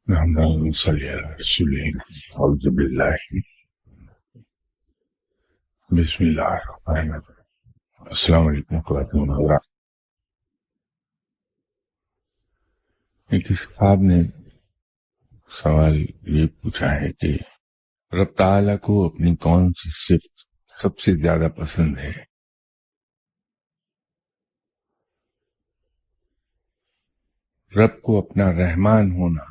اللهم صل على رسول اعوذ باللہ بسم اللہ الرحمن الرحیم السلام علیکم خواتین و حضرات۔ کسی صاحب نے سوال یہ پوچھا ہے کہ رب تعالیٰ کو اپنی کون سی صفت سب سے زیادہ پسند ہے؟ رب کو اپنا رحمان ہونا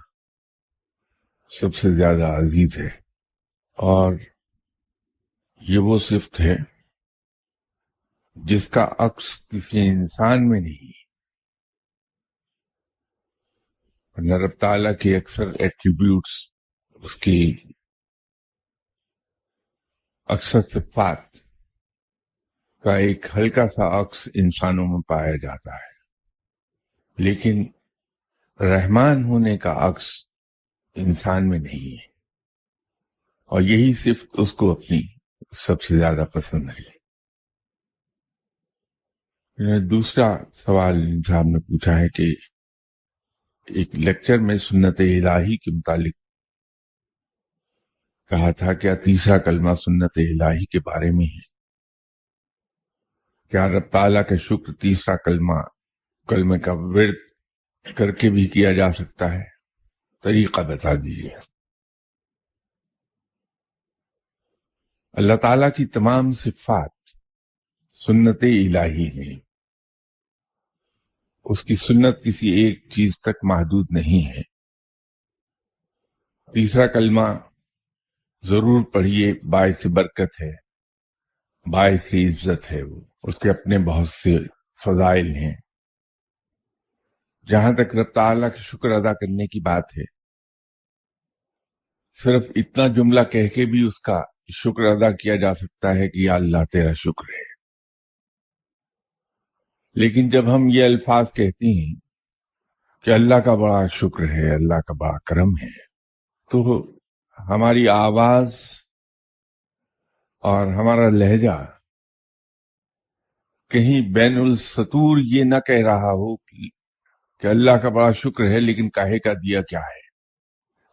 سب سے زیادہ عزیز ہے، اور یہ وہ صفت ہے جس کا عکس کسی انسان میں نہیں ہے۔ رب تعالیٰ کی اکثر ایٹریبیوٹس، اس کی اکثر صفات کا ایک ہلکا سا عکس انسانوں میں پایا جاتا ہے، لیکن رحمان ہونے کا عکس انسان میں نہیں ہے، اور یہی صفت اس کو اپنی سب سے زیادہ پسند ہے۔ دوسرا سوال صاحب نے پوچھا ہے کہ ایک لیکچر میں سنت الہی کے متعلق کہا تھا، کیا تیسرا کلمہ سنت الہی کے بارے میں ہے؟ کیا رب تعالیٰ کا شکر تیسرا کلمہ کا ورد کر کے بھی کیا جا سکتا ہے؟ طریقہ بتا دیجیے۔ اللہ تعالیٰ کی تمام صفات سنت الہی ہیں، اس کی سنت کسی ایک چیز تک محدود نہیں ہے۔ تیسرا کلمہ ضرور پڑھیے، باعث برکت ہے، باعث عزت ہے، وہ اس کے اپنے بہت سے فضائل ہیں۔ جہاں تک رب تعالیٰ کا شکر ادا کرنے کی بات ہے، صرف اتنا جملہ کہہ کے بھی اس کا شکر ادا کیا جا سکتا ہے کہ یا اللہ تیرا شکر ہے۔ لیکن جب ہم یہ الفاظ کہتے ہیں کہ اللہ کا بڑا شکر ہے، اللہ کا بڑا کرم ہے، تو ہماری آواز اور ہمارا لہجہ کہیں بین السطور یہ نہ کہہ رہا ہو کہ اللہ کا بڑا شکر ہے لیکن کاہے کا دیا کیا ہے۔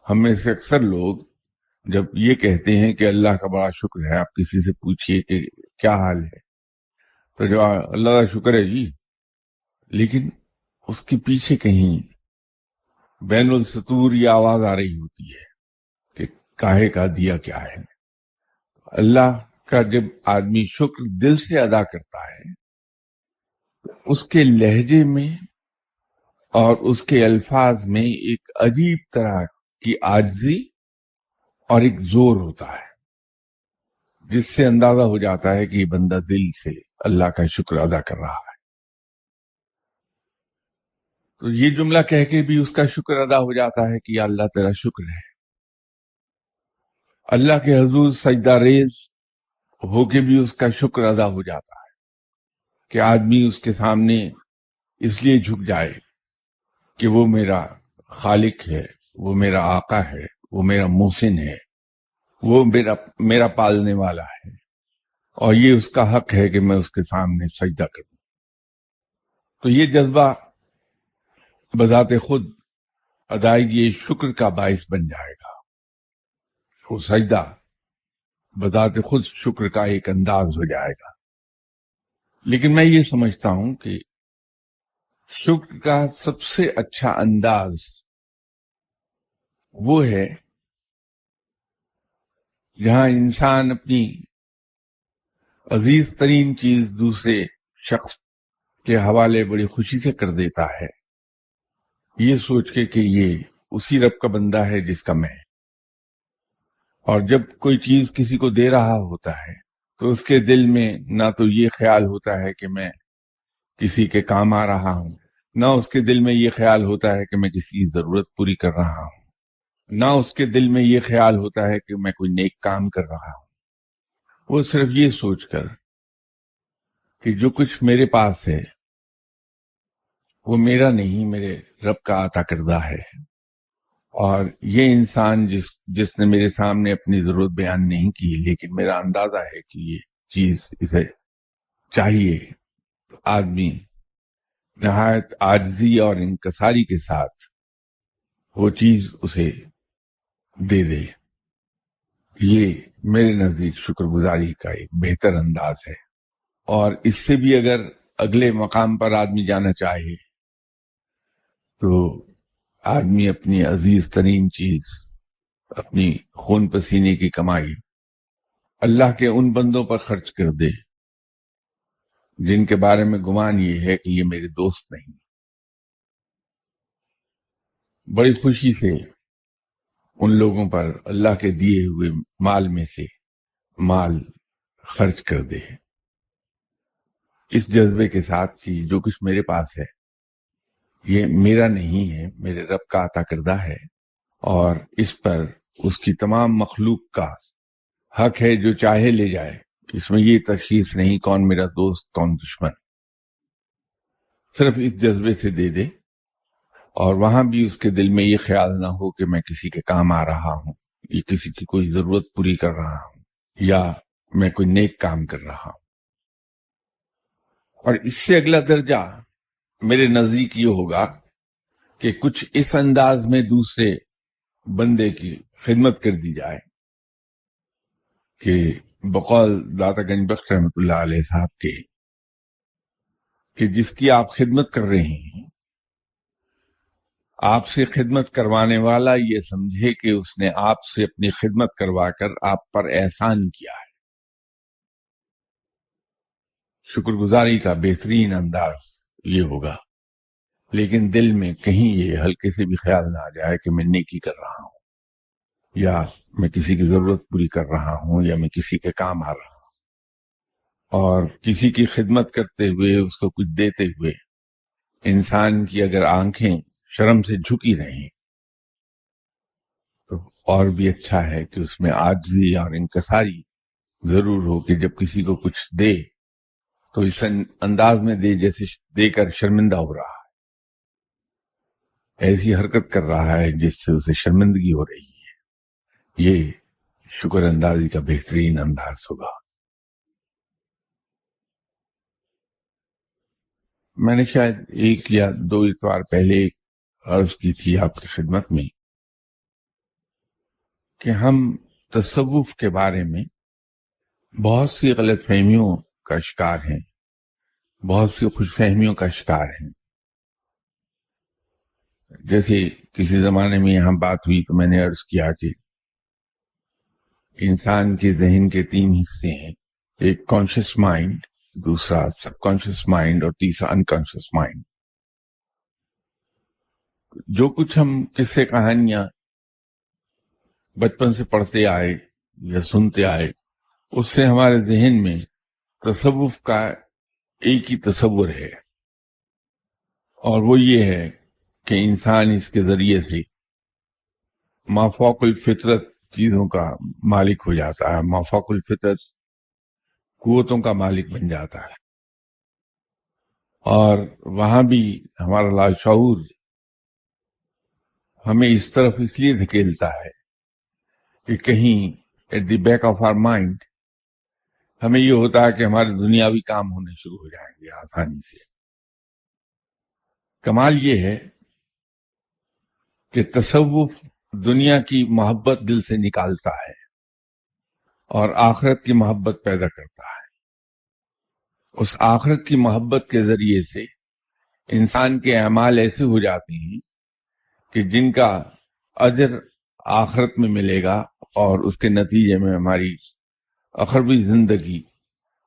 ہم میں سے اکثر لوگ جب یہ کہتے ہیں کہ اللہ کا بڑا شکر ہے، آپ کسی سے پوچھئے کہ کیا حال ہے، تو جو اللہ کا شکر ہے جی، لیکن اس کے پیچھے کہیں بین السطور یہ آواز آ رہی ہوتی ہے کہ کاہے کا دیا کیا ہے۔ اللہ کا جب آدمی شکر دل سے ادا کرتا ہے، اس کے لہجے میں اور اس کے الفاظ میں ایک عجیب طرح کی عاجزی اور ایک زور ہوتا ہے، جس سے اندازہ ہو جاتا ہے کہ یہ بندہ دل سے اللہ کا شکر ادا کر رہا ہے۔ تو یہ جملہ کہہ کے بھی اس کا شکر ادا ہو جاتا ہے کہ یا اللہ تیرا شکر ہے۔ اللہ کے حضور سجدہ ریز ہو کے بھی اس کا شکر ادا ہو جاتا ہے کہ آدمی اس کے سامنے اس لیے جھک جائے کہ وہ میرا خالق ہے، وہ میرا آقا ہے، وہ میرا محسن ہے، وہ میرا پالنے والا ہے، اور یہ اس کا حق ہے کہ میں اس کے سامنے سجدہ کروں۔ تو یہ جذبہ بذات خود ادائیگی شکر کا باعث بن جائے گا۔ وہ سجدہ بذات خود شکر کا ایک انداز ہو جائے گا۔ لیکن میں یہ سمجھتا ہوں کہ شکر کا سب سے اچھا انداز وہ ہے جہاں انسان اپنی عزیز ترین چیز دوسرے شخص کے حوالے بڑی خوشی سے کر دیتا ہے، یہ سوچ کے کہ یہ اسی رب کا بندہ ہے جس کا میں۔ اور جب کوئی چیز کسی کو دے رہا ہوتا ہے تو اس کے دل میں نہ تو یہ خیال ہوتا ہے کہ میں کسی کے کام آ رہا ہوں، نہ اس کے دل میں یہ خیال ہوتا ہے کہ میں کسی کی ضرورت پوری کر رہا ہوں، نہ اس کے دل میں یہ خیال ہوتا ہے کہ میں کوئی نیک کام کر رہا ہوں۔ وہ صرف یہ سوچ کر کہ جو کچھ میرے پاس ہے وہ میرا نہیں، میرے رب کا عطا کردہ ہے، اور یہ انسان جس نے میرے سامنے اپنی ضرورت بیان نہیں کی، لیکن میرا اندازہ ہے کہ یہ چیز اسے چاہیے، تو آدمی نہایت عاجزی اور انکساری کے ساتھ وہ چیز اسے دے دے. یہ میرے نزدیک شکر گزاری کا ایک بہتر انداز ہے. اور اس سے بھی اگر اگلے مقام پر آدمی جانا چاہے تو آدمی اپنی عزیز ترین چیز، اپنی خون پسینے کی کمائی اللہ کے ان بندوں پر خرچ کر دے جن کے بارے میں گمان یہ ہے کہ یہ میرے دوست نہیں. بڑی خوشی سے ان لوگوں پر اللہ کے دیے ہوئے مال میں سے مال خرچ کر دے، اس جذبے کے ساتھ کہ جو کچھ میرے پاس ہے یہ میرا نہیں ہے، میرے رب کا عطا کردہ ہے، اور اس پر اس کی تمام مخلوق کا حق ہے، جو چاہے لے جائے. اس میں یہ تشخیص نہیں کون میرا دوست کون دشمن. صرف اس جذبے سے دے دے، اور وہاں بھی اس کے دل میں یہ خیال نہ ہو کہ میں کسی کے کام آ رہا ہوں، یہ کسی کی کوئی ضرورت پوری کر رہا ہوں، یا میں کوئی نیک کام کر رہا ہوں. اور اس سے اگلا درجہ میرے نزدیک یہ ہوگا کہ کچھ اس انداز میں دوسرے بندے کی خدمت کر دی جائے کہ بقول داتا گنج بخش رحمۃ اللہ علیہ صاحب کے، کہ جس کی آپ خدمت کر رہے ہیں، آپ سے خدمت کروانے والا یہ سمجھے کہ اس نے آپ سے اپنی خدمت کروا کر آپ پر احسان کیا ہے. شکر گزاری کا بہترین انداز یہ ہوگا، لیکن دل میں کہیں یہ ہلکے سے بھی خیال نہ آ جائے کہ میں نیکی کر رہا ہوں، یا میں کسی کی ضرورت پوری کر رہا ہوں، یا میں کسی کے کام آ رہا ہوں. اور کسی کی خدمت کرتے ہوئے، اس کو کچھ دیتے ہوئے انسان کی اگر آنکھیں شرم سے جھکی رہیں تو اور بھی اچھا ہے کہ اس میں عاجزی اور انکساری ضرور ہو، کہ جب کسی کو کچھ دے تو اس انداز میں دے جیسے دے کر شرمندہ ہو رہا ہے، ایسی حرکت کر رہا ہے جس سے اسے شرمندگی ہو رہی ہے. یہ شکر اندازی کا بہترین انداز ہوگا. میں نے شاید ایک یا دو اتوار پہلے عرض کی تھی آپ کی خدمت میں کہ ہم تصوف کے بارے میں بہت سی غلط فہمیوں کا شکار ہیں، بہت سی خوش فہمیوں کا شکار ہیں. جیسے کسی زمانے میں یہاں بات ہوئی تو میں نے عرض کیا کہ انسان کے ذہن کے 3 حصے ہیں، ایک کانشیس مائنڈ، دوسرا سب کانشیس مائنڈ، اور تیسرا انکانشیس مائنڈ. جو کچھ ہم قصے کہانیاں بچپن سے پڑھتے آئے یا سنتے آئے، اس سے ہمارے ذہن میں تصوف کا ایک ہی تصور ہے، اور وہ یہ ہے کہ انسان اس کے ذریعے سے مافوق الفطرت چیزوں کا مالک ہو جاتا ہے، مافوق الفطرت قوتوں کا مالک بن جاتا ہے. اور وہاں بھی ہمارا لاشعور ہمیں اس طرف اس لیے دھکیلتا ہے کہ کہیں at the back of our mind ہمیں یہ ہوتا ہے کہ ہمارے دنیاوی کام ہونے شروع ہو جائیں گے آسانی سے. کمال یہ ہے کہ تصوف دنیا کی محبت دل سے نکالتا ہے اور آخرت کی محبت پیدا کرتا ہے. اس آخرت کی محبت کے ذریعے سے انسان کے اعمال ایسے ہو جاتے ہیں کہ جن کا اجر آخرت میں ملے گا، اور اس کے نتیجے میں ہماری اخروی زندگی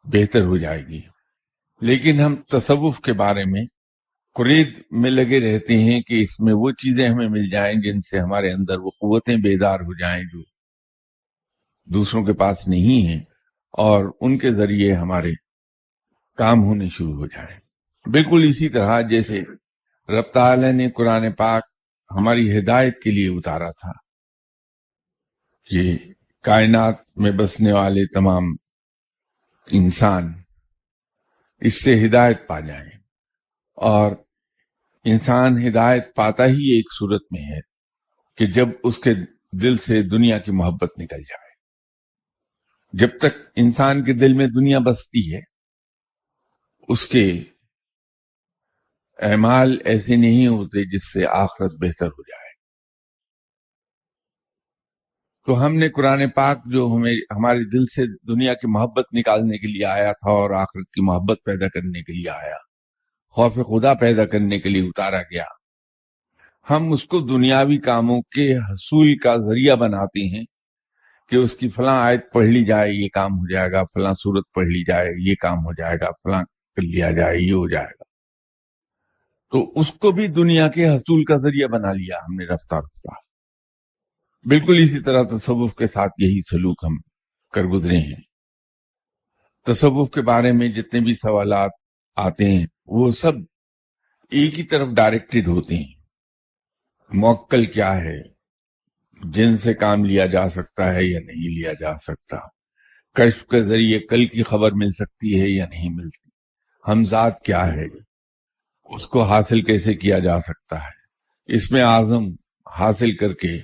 بہتر ہو جائے گی. لیکن ہم تصوف کے بارے میں قرید میں لگے رہتے ہیں کہ اس میں وہ چیزیں ہمیں مل جائیں جن سے ہمارے اندر وہ قوتیں بیدار ہو جائیں جو دوسروں کے پاس نہیں ہیں، اور ان کے ذریعے ہمارے کام ہونے شروع ہو جائیں. بالکل اسی طرح جیسے رب تعالی نے قرآن پاک ہماری ہدایت کے لیے اتارا تھا کہ کائنات میں بسنے والے تمام انسان اس سے ہدایت پا جائیں. اور انسان ہدایت پاتا ہی ایک صورت میں ہے کہ جب اس کے دل سے دنیا کی محبت نکل جائے. جب تک انسان کے دل میں دنیا بستی ہے، اس کے اعمال ایسے نہیں ہوتے جس سے آخرت بہتر ہو جائے. تو ہم نے قرآن پاک جو ہمیں ہمارے دل سے دنیا کی محبت نکالنے کے لیے آیا تھا اور آخرت کی محبت پیدا کرنے کے لیے آیا، خوف خدا پیدا کرنے کے لیے اتارا گیا، ہم اس کو دنیاوی کاموں کے حصول کا ذریعہ بناتے ہیں کہ اس کی فلاں آیت پڑھ لی جائے یہ کام ہو جائے گا، فلاں سورت پڑھ لی جائے یہ کام ہو جائے گا، فلاں کر لیا جائے یہ ہو جائے گا. تو اس کو بھی دنیا کے حصول کا ذریعہ بنا لیا ہم نے رفتہ رفتہ. بالکل اسی طرح تصوف کے ساتھ یہی سلوک ہم کر گزرے ہیں. تصوف کے بارے میں جتنے بھی سوالات آتے ہیں وہ سب ایک ہی طرف ڈائریکٹڈ ہوتے ہیں. موکل کیا ہے، جن سے کام لیا جا سکتا ہے یا نہیں لیا جا سکتا، کشف کے ذریعے کل کی خبر مل سکتی ہے یا نہیں ملتی، ہمزاد کیا ہے، اس کو حاصل کیسے کیا جا سکتا ہے، اس میں اعظم حاصل کر کے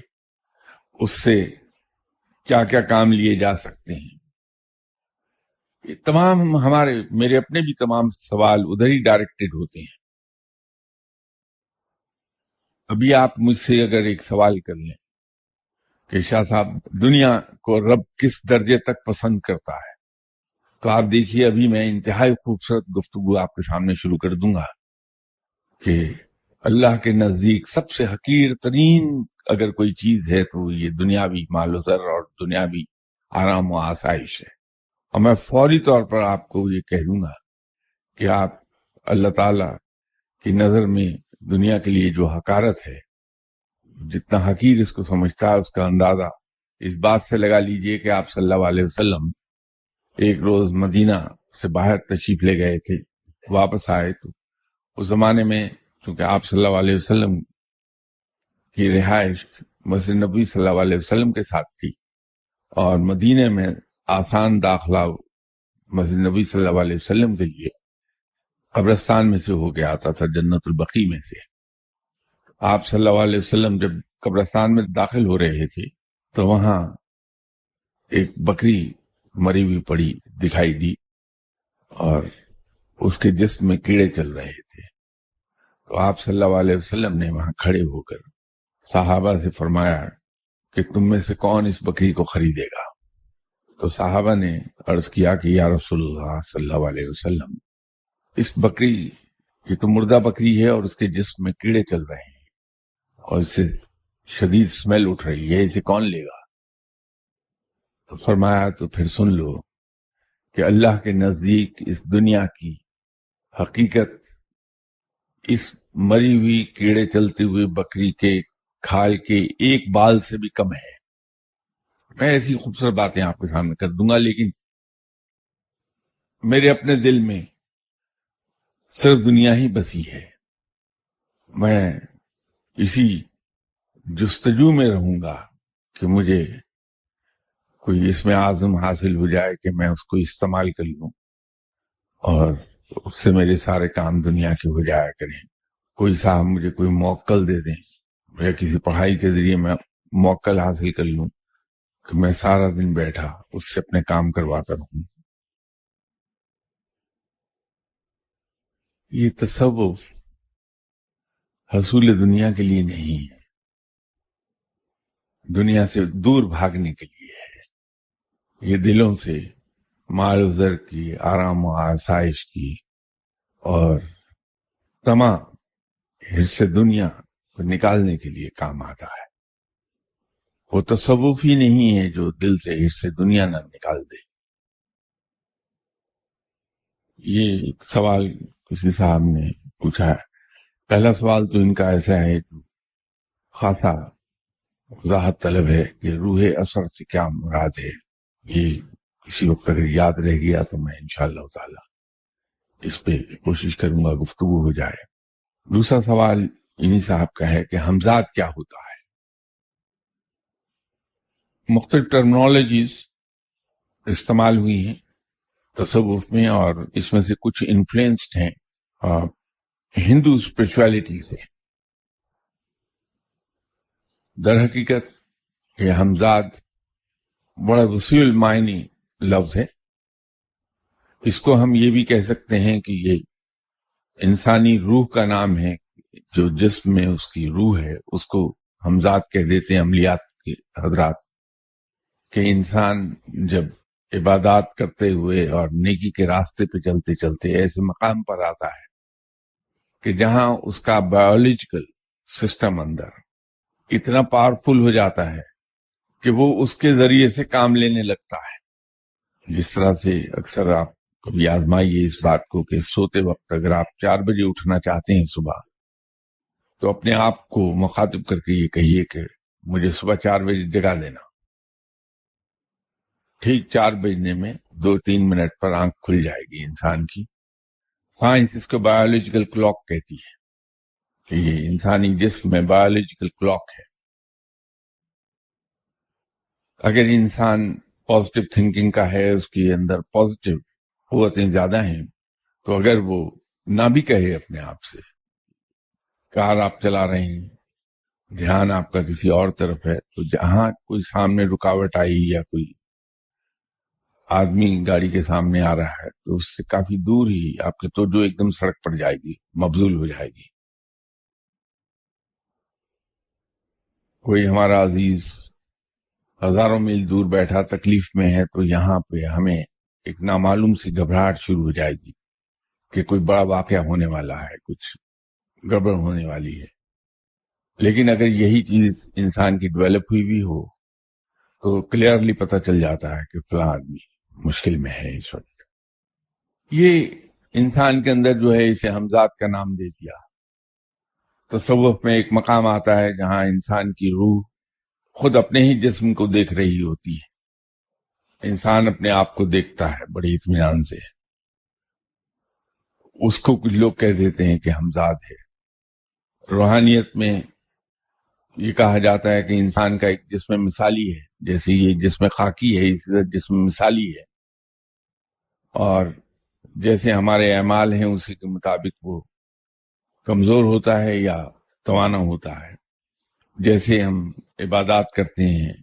اس سے کیا کیا کام لیے جا سکتے ہیں. یہ تمام میرے اپنے بھی تمام سوال ادھر ہی ڈائریکٹڈ ہوتے ہیں. ابھی آپ مجھ سے اگر ایک سوال کر لیں کہ شاہ صاحب دنیا کو رب کس درجے تک پسند کرتا ہے، تو آپ دیکھیے ابھی میں انتہائی خوبصورت گفتگو آپ کے سامنے شروع کر دوں گا کہ اللہ کے نزدیک سب سے حقیر ترین اگر کوئی چیز ہے تو یہ دنیاوی مال و زر اور دنیاوی آرام و آسائش ہے. اور میں فوری طور پر آپ کو یہ کہہ دوں گا کہ آپ اللہ تعالی کی نظر میں دنیا کے لیے جو حقارت ہے، جتنا حقیر اس کو سمجھتا ہے، اس کا اندازہ اس بات سے لگا لیجئے کہ آپ صلی اللہ علیہ وسلم ایک روز مدینہ سے باہر تشریف لے گئے تھے، واپس آئے تو اس زمانے میں چونکہ آپ صلی اللہ علیہ وسلم کی رہائش مسجد نبوی صلی اللہ علیہ وسلم کے ساتھ تھی اور مدینے میں آسان داخلہ مسجد نبی صلی اللہ علیہ وسلم کے لیے قبرستان میں سے ہو کے آتا تھا، جنت البقیع میں سے. آپ صلی اللہ علیہ وسلم جب قبرستان میں داخل ہو رہے تھے تو وہاں ایک بکری مری ہوئی پڑی دکھائی دی اور اس کے جسم میں کیڑے چل رہے تھے. تو آپ صلی اللہ علیہ وسلم نے وہاں کھڑے ہو کر صحابہ سے فرمایا کہ تم میں سے کون اس بکری کو خریدے گا؟ تو صحابہ نے عرض کیا کہ یا رسول اللہ صلی اللہ علیہ وسلم، اس بکری یہ تو مردہ بکری ہے اور اس کے جسم میں کیڑے چل رہے ہیں اور اس سے شدید اسمیل اٹھ رہی ہے، اسے کون لے گا؟ تو فرمایا تو پھر سن لو کہ اللہ کے نزدیک اس دنیا کی حقیقت اس مری ہوئی کیڑے چلتے ہوئے بکری کے کھال کے ایک بال سے بھی کم ہے. میں ایسی خوبصورت باتیں آپ کے سامنے کر دوں گا، لیکن میرے اپنے دل میں صرف دنیا ہی بسی ہے. میں اسی جستجو میں رہوں گا کہ مجھے کوئی اس میں اعظم حاصل ہو جائے کہ میں اس کو استعمال کر لوں اور اس سے میرے سارے کام دنیا کے ہو جایا کریں. کوئی صاحب مجھے کوئی موکل دے دیں یا کسی پڑھائی کے ذریعے میں موکل حاصل کر لوں کہ میں سارا دن بیٹھا اس سے اپنے کام کرواتا رہوں. یہ تصوف حصول دنیا کے لیے نہیں ہے، دنیا سے دور بھاگنے کے لیے ہے. یہ دلوں سے مال و زر کی، آرام و آسائش کی اور تمام حرص دنیا کو نکالنے کے لیے کام آتا ہے. وہ تصوف ہی نہیں ہے جو دل سے حرص دنیا نہ نکال دے. یہ ایک سوال کسی صاحب نے پوچھا ہے. پہلا سوال تو ان کا ایسا ہے کہ خاصا وضاحت طلب ہے کہ روح اثر سے کیا مراد ہے. یہ کسی وقت اگر یاد رہ گیا تو میں انشاءاللہ تعالی اس پہ کوشش کروں گا گفتگو ہو جائے. دوسرا سوال انہی صاحب کا ہے کہ ہمزاد کیا ہوتا ہے. مختلف ٹرمنالوجیز استعمال ہوئی ہیں تصوف میں اور اس میں سے کچھ انفلوئنسڈ ہیں ہندو اسپرچویلٹی سے. در حقیقت یہ ہمزاد بڑا وسیع المعنی لفظ ہے. اس کو ہم یہ بھی کہہ سکتے ہیں کہ یہ انسانی روح کا نام ہے. جو جسم میں اس کی روح ہے اس کو ہمزاد کہہ دیتے ہیں عملیات کے حضرات. کہ انسان جب عبادات کرتے ہوئے اور نیکی کے راستے پہ چلتے چلتے ایسے مقام پر آتا ہے کہ جہاں اس کا بایولوجیکل سسٹم اندر اتنا پاورفل ہو جاتا ہے کہ وہ اس کے ذریعے سے کام لینے لگتا ہے. جس طرح سے اکثر آپ کبھی آزمائیے اس بات کو کہ سوتے وقت اگر آپ 4 بجے اٹھنا چاہتے ہیں صبح، تو اپنے آپ کو مخاطب کر کے یہ کہیے کہ مجھے صبح 4 بجے جگا دینا. ٹھیک 4 بجنے میں 2-3 منٹ پر آنکھ کھل جائے گی انسان کی. سائنس اس کو بایولوجیکل کلاک کہتی ہے کہ یہ انسانی جسم میں بایولوجیکل کلاک ہے. اگر انسان پازیٹیو تھنکنگ کا ہے، اس کے اندر پازیٹیو قوتیں زیادہ ہیں، تو اگر وہ نہ بھی کہے اپنے آپ سے، کار آپ چلا رہے ہیں، دھیان آپ کا کسی اور طرف ہے، تو جہاں کوئی سامنے رکاوٹ آئی یا کوئی آدمی گاڑی کے سامنے آ رہا ہے، تو اس سے کافی دور ہی آپ کی توجہ ایک دم سڑک پر جائے گی، مبذول ہو جائے گی. کوئی ہمارا عزیز ہزاروں میل دور بیٹھا تکلیف میں ہے، تو یہاں پہ ہمیں ایک نامعلوم سی گھبراہٹ شروع ہو جائے گی کہ کوئی بڑا واقعہ ہونے والا ہے، کچھ گڑبڑ ہونے والی ہے. لیکن اگر یہی چیز انسان کی ڈیولپ ہوئی بھی ہو تو کلیئرلی پتہ چل جاتا ہے کہ فلاں آدمی مشکل میں ہے اس وقت. یہ انسان کے اندر جو ہے اسے ہمزاد کا نام دے دیا. تصوف میں ایک مقام آتا ہے جہاں انسان کی روح خود اپنے ہی جسم کو دیکھ رہی ہوتی ہے. انسان اپنے آپ کو دیکھتا ہے بڑے اطمینان سے. اس کو کچھ لوگ کہہ دیتے ہیں کہ ہمزاد ہے. روحانیت میں یہ کہا جاتا ہے کہ انسان کا ایک جسم مثالی ہے، جیسے یہ جسم خاکی ہے اسی طرح جسم مثالی ہے، اور جیسے ہمارے اعمال ہیں اسی کے مطابق وہ کمزور ہوتا ہے یا توانا ہوتا ہے. جیسے ہم عبادات کرتے ہیں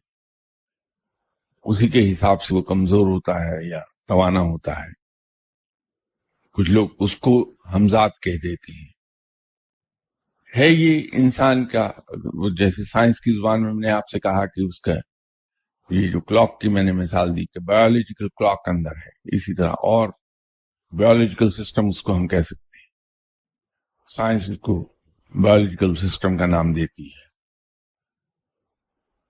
اسی کے حساب سے وہ کمزور ہوتا ہے یا توانا ہوتا ہے. کچھ لوگ اس کو ہمزاد کہہ دیتے ہیں. ہے یہ انسان کا، جیسے سائنس کی زبان میں نے آپ سے کہا کہ اس کا یہ جو کلاک کی میں نے مثال دی کہ بایولوجیکل کلاک اندر ہے، اسی طرح اور بایولوجیکل سسٹم اس کو ہم کہہ سکتے ہیں. سائنس اس کو بایولوجیکل سسٹم کا نام دیتی ہے،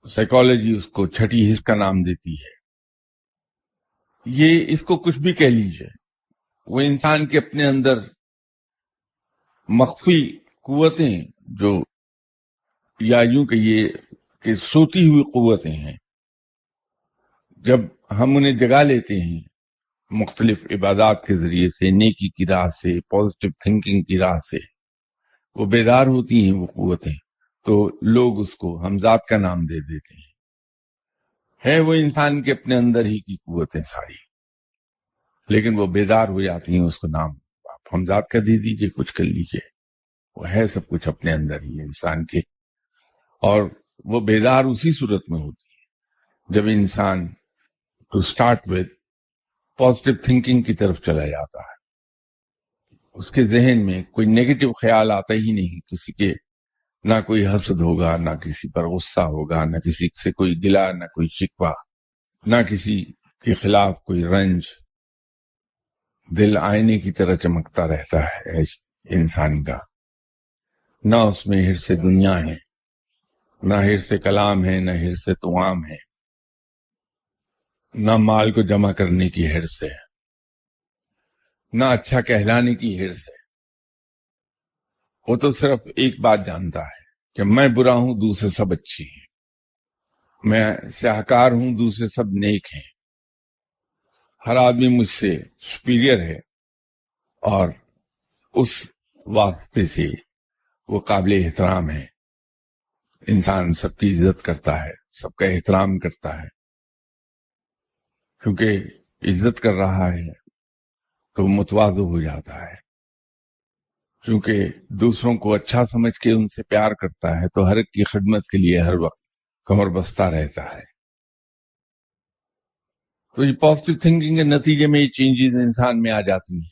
سائیکالوجی اس کو چھٹی حص کا نام دیتی ہے. یہ اس کو کچھ بھی کہہ لیجئے، وہ انسان کے اپنے اندر مخفی قوتیں جو، یا یوں کہیے کہ سوتی ہوئی قوتیں ہیں، جب ہم انہیں جگا لیتے ہیں مختلف عبادات کے ذریعے سے، نیکی کی راہ سے، پازیٹیو تھنکنگ کی راہ سے، وہ بیدار ہوتی ہیں وہ قوتیں، تو لوگ اس کو ہمزاد کا نام دے دیتے ہیں. ہے وہ انسان کے اپنے اندر ہی کی قوتیں ساری، لیکن وہ بیدار ہو جاتی ہیں. اس کو نام آپ ہمزاد کا دے دیجئے، کچھ کر لیجئے، وہ ہے سب کچھ اپنے اندر ہی انسان کے. اور وہ بیدار اسی صورت میں ہوتی ہے جب انسان to start with positive thinking کی طرف چلا جاتا ہے. اس کے ذہن میں کوئی نیگیٹو خیال آتا ہی نہیں. کسی کے نہ کوئی حسد ہوگا، نہ کسی پر غصہ ہوگا، نہ کسی سے کوئی گلا، نہ کوئی شکوہ، نہ کسی کے خلاف کوئی رنج. دل آئینے کی طرح چمکتا رہتا ہے انسان کا. نہ اس میں حرص دنیا ہے، نہ حرص کلام ہے، نہ حرص توام ہے، نہ مال کو جمع کرنے کی حرص ہے، نہ اچھا کہلانے کی حرص ہے. وہ تو صرف ایک بات جانتا ہے کہ میں برا ہوں، دوسرے سب اچھی ہیں، میں سیاہکار ہوں، دوسرے سب نیک ہیں، ہر آدمی مجھ سے سپیریئر ہے، اور اس واسطے سے وہ قابل احترام ہے. انسان سب کی عزت کرتا ہے، سب کا احترام کرتا ہے، کیونکہ عزت کر رہا ہے تو متواضع ہو جاتا ہے. کیونکہ دوسروں کو اچھا سمجھ کے ان سے پیار کرتا ہے تو ہر ایک کی خدمت کے لیے ہر وقت کمر بستہ رہتا ہے. تو یہ پازیٹیو تھنکنگ کے نتیجے میں یہ چینجز انسان میں آ جاتی ہیں.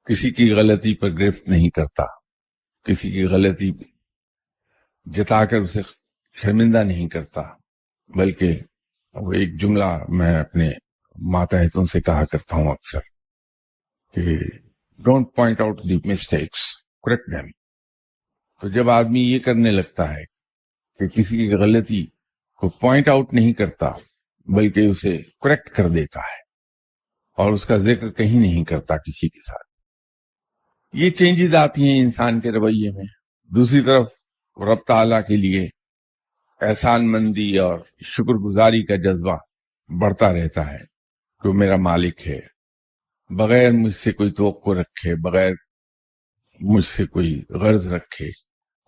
کسی کی غلطی پر گرفت نہیں کرتا، کسی کی غلطی جتا کر اسے شرمندہ نہیں کرتا، بلکہ وہ ایک جملہ میں اپنے ماتحتوں سے کہا کرتا ہوں اکثر کہ don't point out the mistakes, correct them. تو جب آدمی یہ کرنے لگتا ہے کہ کسی کی غلطی کو پوائنٹ آؤٹ نہیں کرتا بلکہ اسے کریکٹ کر دیتا ہے اور اس کا ذکر کہیں نہیں کرتا کسی کے ساتھ، یہ چینجز آتی ہیں انسان کے رویے میں۔ دوسری طرف رب تعالیٰ کے لیے احسان مندی اور شکر گزاری کا جذبہ بڑھتا رہتا ہے، جو میرا مالک ہے، بغیر مجھ سے کوئی توقع رکھے، بغیر مجھ سے کوئی غرض رکھے،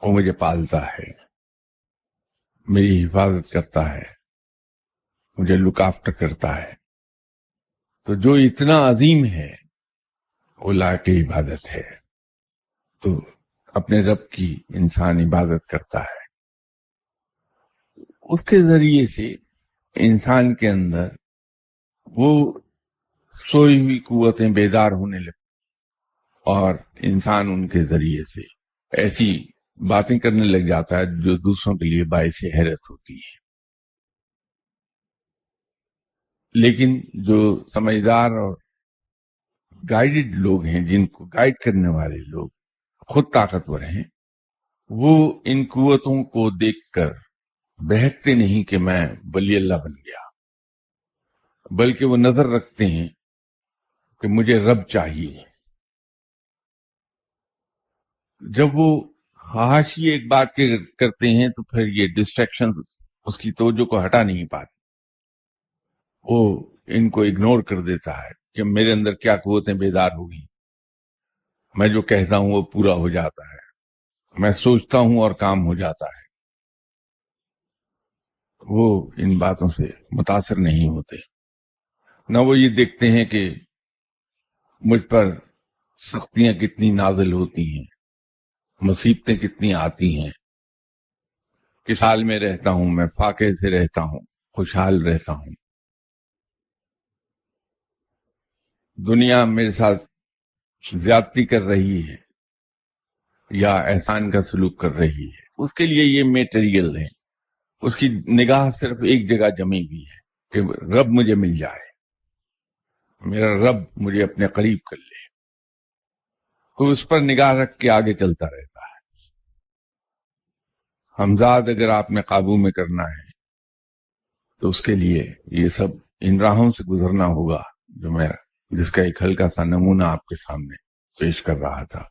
وہ مجھے پالتا ہے، میری حفاظت کرتا ہے، مجھے لک آفٹر کرتا ہے۔ تو جو اتنا عظیم ہے وہ لائق عبادت ہے۔ تو اپنے رب کی انسان عبادت کرتا ہے، اس کے ذریعے سے انسان کے اندر وہ سوئی ہوئی قوتیں بیدار ہونے لگتی اور انسان ان کے ذریعے سے ایسی باتیں کرنے لگ جاتا ہے جو دوسروں کے لیے باعث حیرت ہوتی ہے۔ لیکن جو سمجھدار اور گائیڈڈ لوگ ہیں، جن کو گائیڈ کرنے والے لوگ خود طاقتور ہیں، وہ ان قوتوں کو دیکھ کر بہکتے نہیں کہ میں ولی اللہ بن گیا، بلکہ وہ نظر رکھتے ہیں کہ مجھے رب چاہیے۔ جب وہ حاشی ایک بات کے کرتے ہیں تو پھر یہ ڈسٹریکشن اس کی توجہ کو ہٹا نہیں پاتی، وہ ان کو اگنور کر دیتا ہے کہ میرے اندر کیا قوتیں بیدار ہوگی، میں جو کہتا ہوں وہ پورا ہو جاتا ہے، میں سوچتا ہوں اور کام ہو جاتا ہے۔ وہ ان باتوں سے متاثر نہیں ہوتے، نہ وہ یہ دیکھتے ہیں کہ مجھ پر سختیاں کتنی نازل ہوتی ہیں، مصیبتیں کتنی آتی ہیں، کس حال میں رہتا ہوں، میں فاقے سے رہتا ہوں، خوشحال رہتا ہوں، دنیا میرے ساتھ زیادتی کر رہی ہے یا احسان کا سلوک کر رہی ہے، اس کے لیے یہ میٹیریل ہے، اس کی نگاہ صرف ایک جگہ جمی ہوئی ہے کہ رب مجھے مل جائے، میرا رب مجھے اپنے قریب کر لے، تو اس پر نگاہ رکھ کے آگے چلتا رہتا ہے۔ ہمزاد اگر آپ نے قابو میں کرنا ہے تو اس کے لیے یہ سب ان راہوں سے گزرنا ہوگا جو میں جس کا ایک ہلکا سا نمونہ آپ کے سامنے پیش کر رہا تھا۔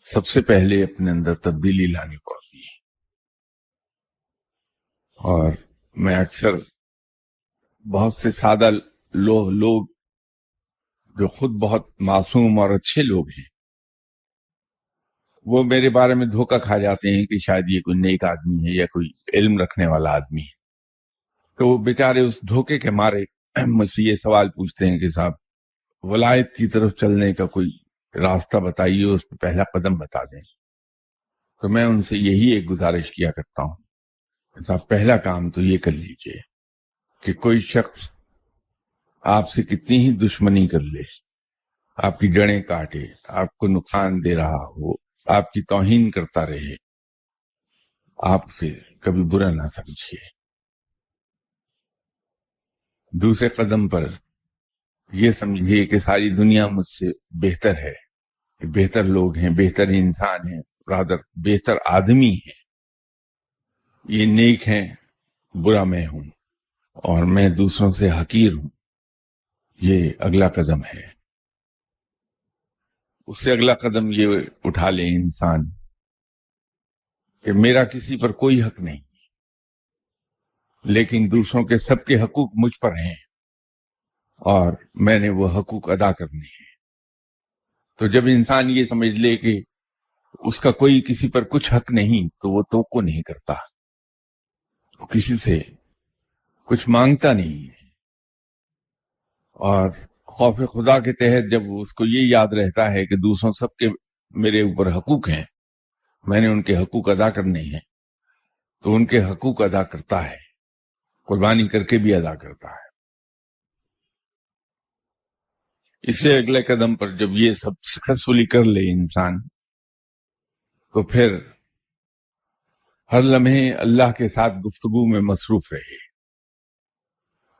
سب سے پہلے اپنے اندر تبدیلی لانی پڑتی ہے، اور میں اکثر بہت سے سادہ لوگ جو خود بہت معصوم اور اچھے لوگ ہیں، وہ میرے بارے میں دھوکہ کھا جاتے ہیں کہ شاید یہ کوئی نیک آدمی ہے یا کوئی علم رکھنے والا آدمی ہے، تو وہ بیچارے اس دھوکے کے مارے مجھ سے یہ سوال پوچھتے ہیں کہ صاحب ولایت کی طرف چلنے کا کوئی راستہ بتائیے، اس پہ پہلا قدم بتا دیں۔ تو میں ان سے یہی ایک گزارش کیا کرتا ہوں کہ صاحب پہلا کام تو یہ کر لیجئے کہ کوئی شخص آپ سے کتنی ہی دشمنی کر لے، آپ کی جڑیں کاٹے، آپ کو نقصان دے رہا ہو، آپ کی توہین کرتا رہے، آپ سے کبھی برا نہ سمجھیے۔ دوسرے قدم پر یہ سمجھیے کہ ساری دنیا مجھ سے بہتر ہے، بہتر لوگ ہیں، بہتر انسان ہیں، رادر بہتر آدمی ہیں، یہ نیک ہیں، برا میں ہوں، اور میں دوسروں سے حقیر ہوں۔ یہ اگلا قدم ہے۔ اس سے اگلا قدم یہ اٹھا لے انسان کہ میرا کسی پر کوئی حق نہیں، لیکن دوسروں کے سب کے حقوق مجھ پر ہیں اور میں نے وہ حقوق ادا کرنے ہیں۔ تو جب انسان یہ سمجھ لے کہ اس کا کوئی کسی پر کچھ حق نہیں تو وہ توقع نہیں کرتا، وہ کسی سے کچھ مانگتا نہیں ہے، اور خوف خدا کے تحت جب اس کو یہ یاد رہتا ہے کہ دوسروں سب کے میرے اوپر حقوق ہیں، میں نے ان کے حقوق ادا کرنے ہیں، تو ان کے حقوق ادا کرتا ہے، قربانی کر کے بھی ادا کرتا ہے۔ اس سے اگلے قدم پر جب یہ سب سکسیسفلی کر لے انسان، تو پھر ہر لمحے اللہ کے ساتھ گفتگو میں مصروف رہے،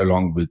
along with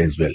as well?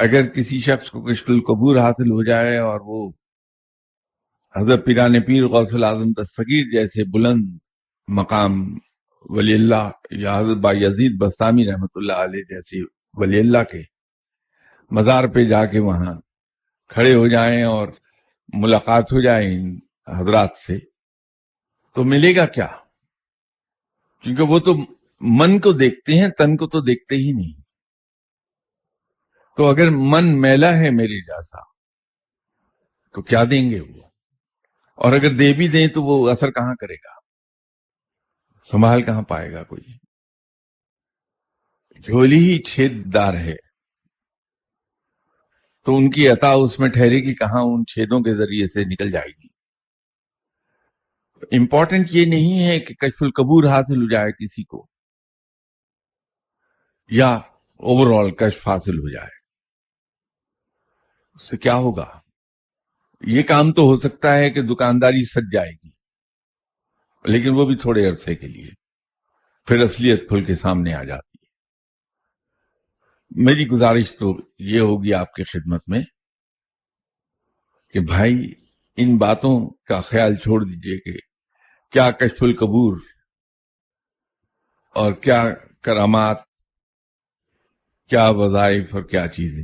اگر کسی شخص کو کشف القبور حاصل ہو جائے اور وہ حضرت پیران پیر غوث الاعظم دستگیر جیسے بلند مقام ولی اللہ یا حضرت بایزید بستامی رحمۃ اللہ علیہ جیسے ولی اللہ کے مزار پہ جا کے وہاں کھڑے ہو جائیں اور ملاقات ہو جائے ان حضرات سے، تو ملے گا کیا؟ کیونکہ وہ تو من کو دیکھتے ہیں، تن کو تو دیکھتے ہی نہیں. تو اگر من میلا ہے میرے جیسا تو کیا دیں گے وہ؟ اور اگر دے بھی دیں تو وہ اثر کہاں کرے گا، سنبھال کہاں پائے گا کوئی؟ جھولی ہی چھید دار ہے تو ان کی عطا اس میں ٹھہرے گی کہاں، ان چھیدوں کے ذریعے سے نکل جائے گی. امپورٹنٹ یہ نہیں ہے کہ کشف القبور حاصل ہو جائے کسی کو یا اوور آل کشف حاصل ہو جائے، اس سے کیا ہوگا؟ یہ کام تو ہو سکتا ہے کہ دکانداری سج جائے گی، لیکن وہ بھی تھوڑے عرصے کے لیے، پھر اصلیت کھل کے سامنے آ جاتی ہے. میری گزارش تو یہ ہوگی آپ کی خدمت میں کہ بھائی ان باتوں کا خیال چھوڑ دیجئے کہ کیا کشف القبور اور کیا کرامات، کیا وظائف اور کیا چیزیں.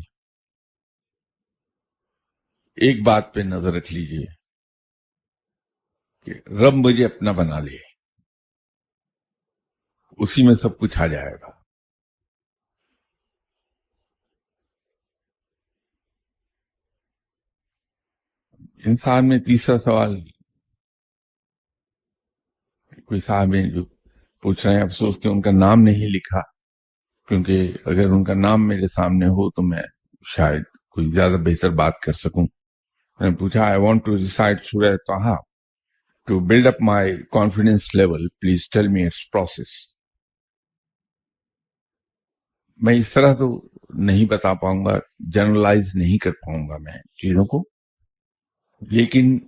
ایک بات پہ نظر رکھ لیجئے کہ رب مجھے اپنا بنا لے، اسی میں سب کچھ آ جائے گا. انسان میں تیسرا سوال کوئی صاحب ہیں جو پوچھ رہے ہیں، افسوس کہ ان کا نام نہیں لکھا، کیونکہ اگر ان کا نام میرے سامنے ہو تو میں شاید کوئی زیادہ بہتر بات کر سکوں. میں نے پوچھا I want to recite سورہ Taha to build up my confidence level. Please tell me its process. میں اس طرح تو نہیں بتا پاؤں گا، جنرلائز نہیں کر پاؤں گا میں چیزوں کو، لیکن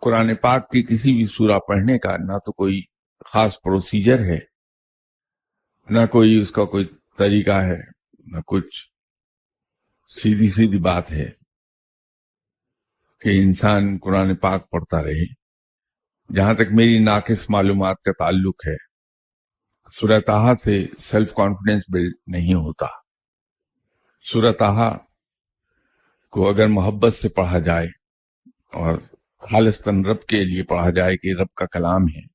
قرآن پاک کی کسی بھی سورہ پڑھنے کا نہ تو کوئی خاص پروسیجر ہے، نہ کوئی اس کا کوئی طریقہ ہے، نہ کچھ. سیدھی سیدھی بات ہے کہ انسان قرآن پاک پڑھتا رہے. جہاں تک میری ناقص معلومات کا تعلق ہے، سورہ طٰہٰ سے سیلف کانفیڈنس بلڈ نہیں ہوتا. سورہ طٰہٰ کو اگر محبت سے پڑھا جائے اور خالصتاً رب کے لیے پڑھا جائے کہ رب کا کلام ہے،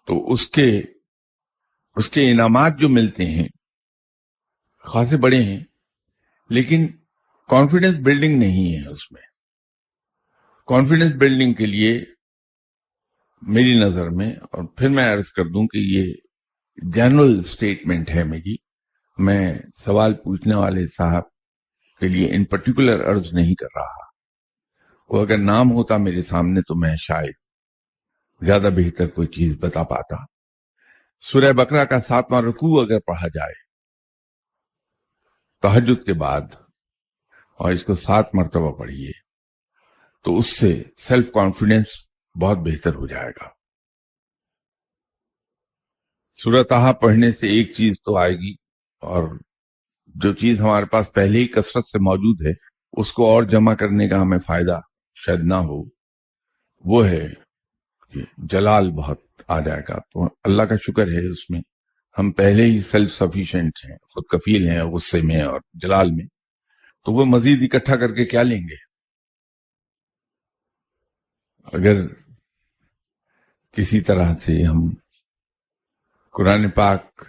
تو اس کے انعامات جو ملتے ہیں خاصے بڑے ہیں، لیکن کانفیڈنس بلڈنگ نہیں ہے اس میں. کانفیڈنس بلڈنگ کے لیے میری نظر میں، اور پھر میں عرض کر دوں کہ یہ جنرل سٹیٹمنٹ ہے میری، میں سوال پوچھنے والے صاحب کے لیے ان پرٹیکولر عرض نہیں کر رہا. وہ اگر نام ہوتا میرے سامنے تو میں شاید زیادہ بہتر کوئی چیز بتا پاتا. سورہ بقرہ کا 7واں رکوع اگر پڑھا جائے تہجد کے بعد اور اس کو 7 مرتبہ پڑھیے تو اس سے سیلف کانفیڈنس بہت بہتر ہو جائے گا. سورہ طٰہٰ پڑھنے سے ایک چیز تو آئے گی، اور جو چیز ہمارے پاس پہلے ہی کثرت سے موجود ہے اس کو اور جمع کرنے کا ہمیں فائدہ شاید نہ ہو، وہ ہے کہ جلال بہت آ جائے گا. تو اللہ کا شکر ہے اس میں ہم پہلے ہی سیلف سفیشینٹ ہیں، خود کفیل ہیں غصے میں اور جلال میں، تو وہ مزید اکٹھا کر کے کیا لیں گے؟ اگر کسی طرح سے ہم قرآن پاک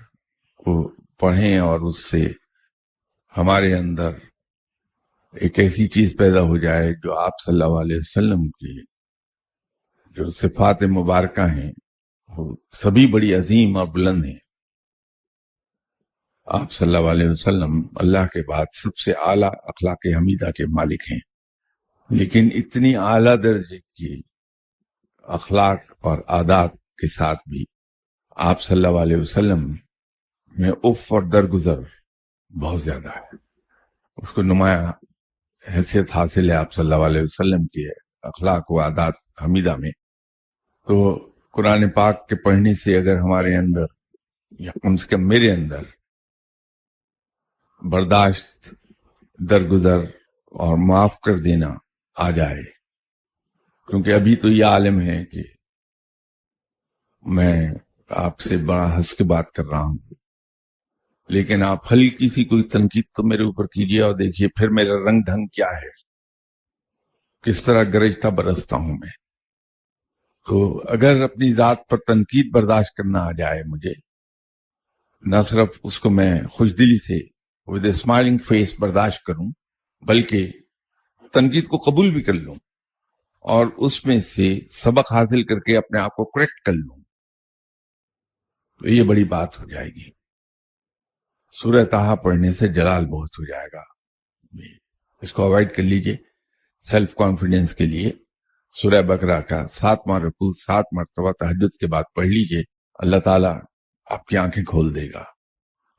کو پڑھیں اور اس سے ہمارے اندر ایک ایسی چیز پیدا ہو جائے جو آپ صلی اللہ علیہ وسلم کی جو صفات مبارکہ ہیں وہ سبھی بڑی عظیم اور بلند ہیں. آپ صلی اللہ علیہ وسلم اللہ کے بعد سب سے اعلیٰ اخلاق حمیدہ کے مالک ہیں، لیکن اتنی اعلیٰ درجے کی اخلاق اور عادات کے ساتھ بھی آپ صلی اللہ علیہ وسلم میں اف اور درگزر بہت زیادہ ہے. اس کو نمایاں حیثیت حاصل ہے آپ صلی اللہ علیہ وسلم کی اخلاق و عادات حمیدہ میں. تو قرآن پاک کے پڑھنے سے اگر ہمارے اندر یا کم سے کم میرے اندر برداشت درگزر اور معاف کر دینا آ جائے، کیونکہ ابھی تو یہ عالم ہے کہ میں آپ سے بڑا ہنس کے بات کر رہا ہوں، لیکن آپ ہلکی سی کوئی تنقید تو میرے اوپر کیجیے اور دیکھیے پھر میرا رنگ ڈھنگ کیا ہے، کس طرح گرجتا برستا ہوں میں۔ تو اگر اپنی ذات پر تنقید برداشت کرنا آ جائے مجھے، نہ صرف اس کو میں خوش دلی سے ود اے اسمائلنگ فیس برداشت کروں، بلکہ تنقید کو قبول بھی کر لوں اور اس میں سے سبق حاصل کر کے اپنے آپ کو کریکٹ کر لوں، تو یہ بڑی بات ہو جائے گی۔ سورہ طٰہٰ پڑھنے سے جلال بہت ہو جائے گا، اس کو اوائڈ کر لیجئے۔ سیلف کانفیڈنس کے لیے سورہ بقرہ کا 7واں رکوع 7 مرتبہ تہجد کے بعد پڑھ لیجئے، اللہ تعالیٰ آپ کی آنکھیں کھول دے گا۔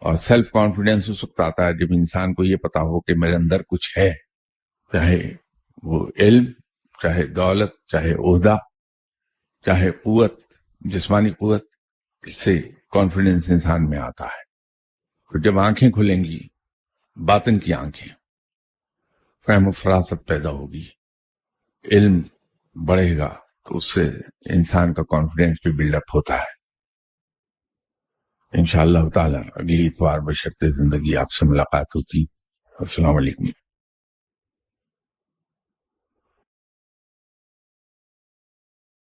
اور سیلف کانفیڈنس اس وقت آتا ہے جب انسان کو یہ پتا ہو کہ میرے اندر کچھ ہے، چاہے وہ علم، چاہے دولت، چاہے عہدہ، چاہے قوت، جسمانی قوت، اس سے کانفیڈنس انسان میں آتا ہے۔ تو جب آنکھیں کھلیں گی، باطن کی آنکھیں، فہم و فراست پیدا ہوگی، علم بڑھے گا، تو اس سے انسان کا کانفیڈنس بھی بلڈ اپ ہوتا ہے۔ انشاءاللہ تعالی اگلی اتوار بشرط زندگی آپ سے ملاقات ہوتی۔ السلام علیکم۔